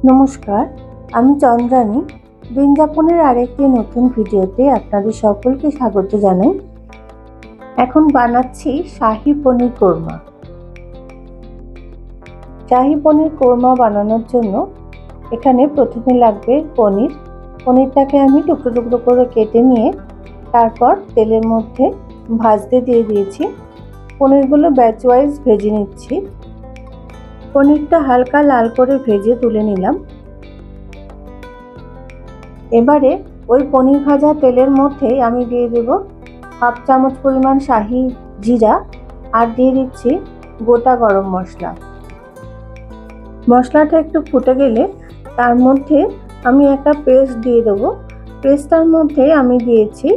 নমস্কার, আমি চন্দ্রানী। দিনযাপনের আরেকটি নতুন ভিডিওতে আপনাদের সকলকে স্বাগত জানাই। এখন বানাচ্ছি শাহী পনির কোরমা। শাহী পনির কোরমা বানানোর জন্য এখানে প্রথমে লাগবে পনির। পনিরটাকে আমি টুকরো টুকরো করে কেটে নিয়ে তারপর তেলের মধ্যে ভাজতে দিয়ে দিয়েছি। পনিরগুলো ব্যাচ ওয়াইজ ভেজে নিচ্ছি। পনিরটা হালকা লাল করে ভেজে তুলে নিলাম। এবারে ওই পনির ভাজা তেলের মধ্যে আমি দিয়ে দেব হাফ চামচ পরিমাণ শাহি জিরা আর দিয়ে দিচ্ছি গোটা গরম মশলা। মশলাটা একটু ফুটে গেলে তার মধ্যে আমি একটা পেস্ট দিয়ে দেব। পেস্টটার মধ্যে আমি দিয়েছি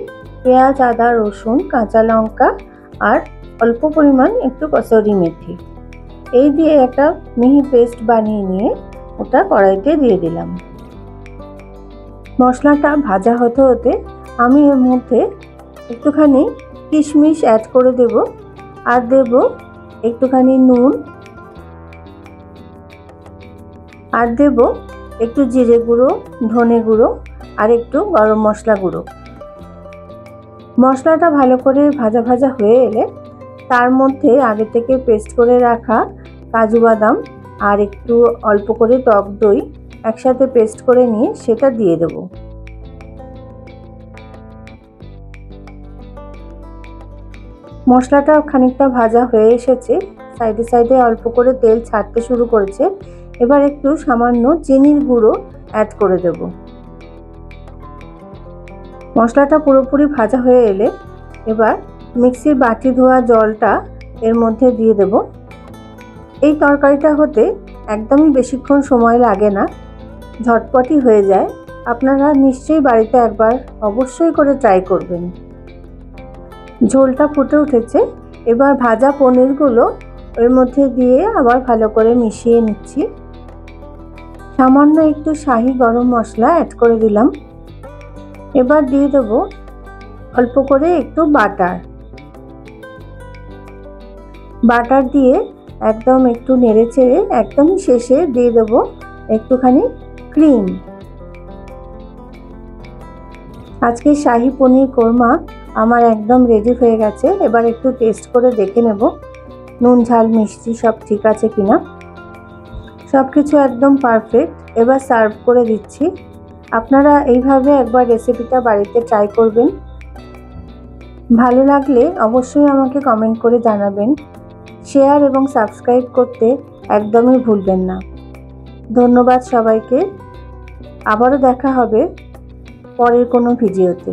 পেঁয়াজ, আদা, রসুন, কাঁচা লঙ্কা আর অল্প পরিমাণ একটু কসুরি মেথি। এই দিয়ে একটা মিহি পেস্ট বানিয়ে নিয়ে ওটা কড়াইতে দিয়ে দিলাম। মশলাটা ভাজা হতে হতে আমি এর মধ্যে একটুখানি কিশমিশ অ্যাড করে দেব আর দেব একটুখানি নুন আর দেব একটু জিরে গুঁড়ো, ধনে গুঁড়ো আর একটু গরম মশলা গুঁড়ো। মশলাটা ভালো করে ভাজা ভাজা হয়ে এলে তার মধ্যে আগে থেকে পেস্ট করে রাখা কাজু বাদাম আর একটু অল্প করে টক দই একসাথে পেস্ট করে নিয়ে সেটা দিয়ে দেব। মশলাটা খানিকটা ভাজা হয়ে এসেছে, সাইডে সাইডে অল্প করে তেল ছাড়তে শুরু করেছে। এবার একটু সামান্য চিনির গুঁড়ো অ্যাড করে দেব। মশলাটা পুরোপুরি ভাজা হয়ে এলে এবার মিক্সির বাটি ধোয়া জলটা এর মধ্যে দিয়ে দেব। এই তরকারিটা হতে একদমই বেশিক্ষণ সময় লাগে না, ঝটপটই হয়ে যায়। আপনারা নিশ্চয়ই বাড়িতে একবার অবশ্যই করে ট্রাই করবেন। ঝোলটা ফুটে উঠেছে, এবার ভাজা পনিরগুলো এর মধ্যে দিয়ে আবার ভালো করে মিশিয়ে নিচ্ছি। সামান্য একটু শাহি গরম মশলা অ্যাড করে দিলাম। এবার দিয়ে দেব অল্প করে একটু বাটার দিয়ে একদম একটু নেড়ে চেড়ে একদম শেষে দিয়ে দেব একটুখানি ক্রিম। আজকে শাহী পনির কোরমা আমার একদম রেডি হয়ে গেছে। এবার একটু টেস্ট করে দেখে নেব নুন, ঝাল, মিষ্টি সব ঠিক আছে কিনা। সব কিছু একদম পারফেক্ট। এবার সার্ভ করে দিচ্ছি। আপনারা এইভাবে একবার রেসিপিটা বাড়িতে ট্রাই করবেন। ভালো লাগলে অবশ্যই আমাকে কমেন্ট করে জানাবেন। শেয়ার এবং সাবস্ক্রাইব করতে একদমই ভুলবেন না। ধন্যবাদ সবাইকে। আবারও দেখা হবে পরের কোনো ভিডিওতে।